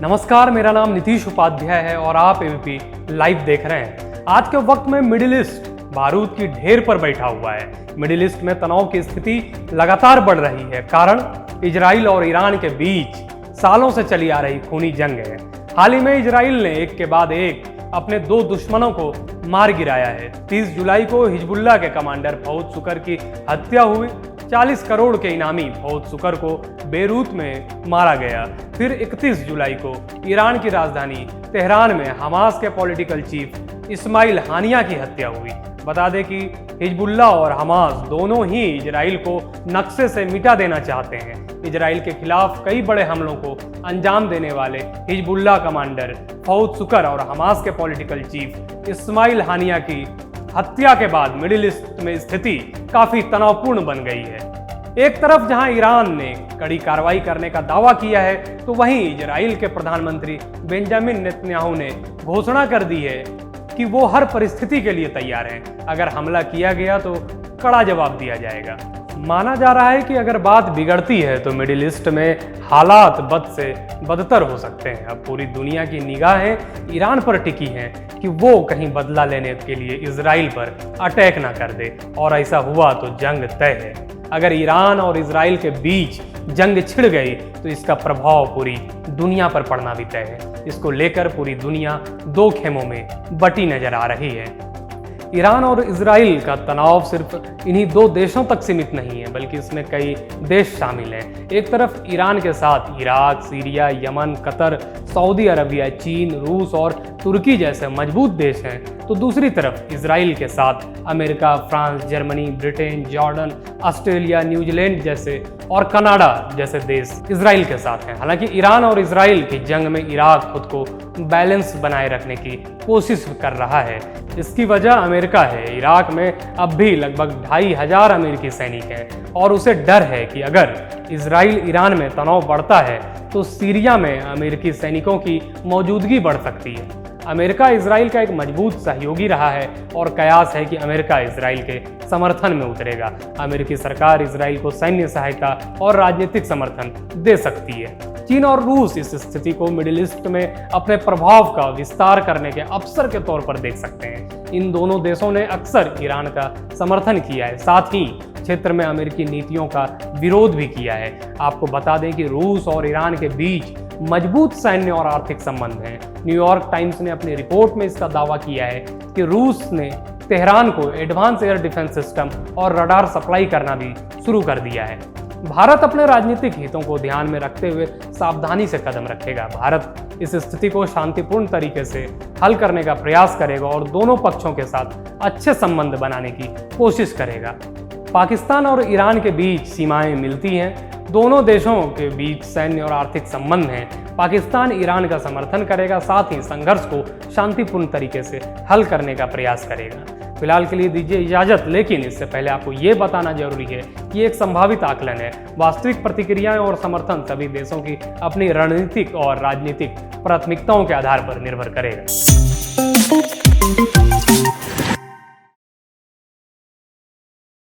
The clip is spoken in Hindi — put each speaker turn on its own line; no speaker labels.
नमस्कार, मेरा नाम नीतीश उपाध्याय है और आप एबीपी लाइव देख रहे हैं। आज के वक्त में मिडिल ईस्ट बारूद की ढेर पर बैठा हुआ है। मिडिल ईस्ट में तनाव की स्थिति लगातार बढ़ रही है। कारण इजराइल और ईरान के बीच सालों से चली आ रही खूनी जंग है। हाल ही में इजराइल ने एक के बाद एक अपने दो दुश्मनों को मार गिराया है। 30 जुलाई को हिजबुल्लाह के कमांडर फौद शुकर की हत्या हुई। 40 करोड़ के इनामी फौद शुकर को बेरूत में मारा गया। फिर 31 जुलाई को ईरान की राजधानी तेहरान में हमास के पॉलिटिकल चीफ इस्माइल हानिया की हत्या हुई। बता दें कि हिजबुल्लाह और हमास दोनों ही इजराइल को नक्शे से मिटा देना चाहते हैं। इजराइल के खिलाफ कई बड़े हमलों को अंजाम देने वाले हिजबुल्लाह कमांडर फौद शुकर और हमास के पॉलिटिकल चीफ इस्माइल हानिया की हत्या के बाद मिडिल ईस्ट में स्थिति काफी तनावपूर्ण बन गई है। एक तरफ जहां ईरान ने कड़ी कार्रवाई करने का दावा किया है, तो वहीं इजराइल के प्रधानमंत्री बेंजामिन नेतन्याहू ने घोषणा कर दी है कि वो हर परिस्थिति के लिए तैयार हैं। अगर हमला किया गया तो कड़ा जवाब दिया जाएगा। माना जा रहा है कि अगर बात बिगड़ती है तो मिडिल ईस्ट में हालात बद से बदतर हो सकते हैं। अब पूरी दुनिया की निगाहें ईरान पर टिकी हैं कि वो कहीं बदला लेने के लिए इजराइल पर अटैक ना कर दे, और ऐसा हुआ तो जंग तय है। अगर ईरान और इजराइल के बीच जंग छिड़ गई तो इसका प्रभाव पूरी दुनिया पर पड़ना भी तय है। इसको लेकर पूरी दुनिया दो खेमों में बटी नजर आ रही है। ईरान और इजराइल का तनाव सिर्फ इन्हीं दो देशों तक सीमित नहीं है, बल्कि इसमें कई देश शामिल हैं। एक तरफ ईरान के साथ Iraq, Syria, Yemen, Qatar, Saudi Arabia, चीन, रूस और तुर्की जैसे मजबूत देश हैं, तो दूसरी तरफ इजराइल के साथ America, France, Germany, Britain, Jordan, Australia, New Zealand जैसे और कनाडा जैसे देश इजराइल के साथ हैं। हालांकि ईरान और इजराइल की जंग में इराक खुद को बैलेंस बनाए रखने की कोशिश कर रहा है। इसकी वजह अमेरिका है। इराक में अब भी लगभग 2500 अमेरिकी सैनिक हैं और उसे डर है कि अगर इजराइल ईरान में तनाव बढ़ता है तो सीरिया में अमेरिकी सैनिकों की मौजूदगी बढ़ सकती है। अमेरिका इजराइल का एक मजबूत सहयोगी रहा है और कयास है कि अमेरिका इजराइल के समर्थन में उतरेगा। अमेरिकी सरकार इजराइल को सैन्य सहायता और राजनीतिक समर्थन दे सकती है। चीन और रूस इस स्थिति को मिडिल ईस्ट में अपने प्रभाव का विस्तार करने के अवसर के तौर पर देख सकते हैं। इन दोनों देशों ने अक्सर ईरान का समर्थन किया है, साथ ही क्षेत्र में अमेरिकी नीतियों का विरोध भी किया है। आपको बता दें कि रूस और ईरान के बीच मजबूत सैन्य और आर्थिक संबंध हैं। न्यूयॉर्क टाइम्स ने अपनी रिपोर्ट में इसका दावा किया है कि रूस ने तेहरान को एडवांस एयर डिफेंस सिस्टम और रडार सप्लाई करना भी शुरू कर दिया है। भारत अपने राजनीतिक हितों को ध्यान में रखते हुए सावधानी से कदम रखेगा। भारत इस स्थिति को शांतिपूर्ण तरीके से हल करने का प्रयास करेगा और दोनों पक्षों के साथ अच्छे संबंध बनाने की कोशिश करेगा। पाकिस्तान और ईरान के बीच सीमाएं मिलती हैं। दोनों देशों के बीच सैन्य और आर्थिक संबंध हैं। पाकिस्तान ईरान का समर्थन करेगा, साथ ही संघर्ष को शांतिपूर्ण तरीके से हल करने का प्रयास करेगा। फिलहाल के लिए दीजिए इजाजत, लेकिन इससे पहले आपको ये बताना जरूरी है कि एक संभावित आकलन है। वास्तविक प्रतिक्रियाएं और समर्थन सभी देशों की अपनी रणनीतिक और राजनीतिक प्राथमिकताओं के आधार पर निर्भर करेगा।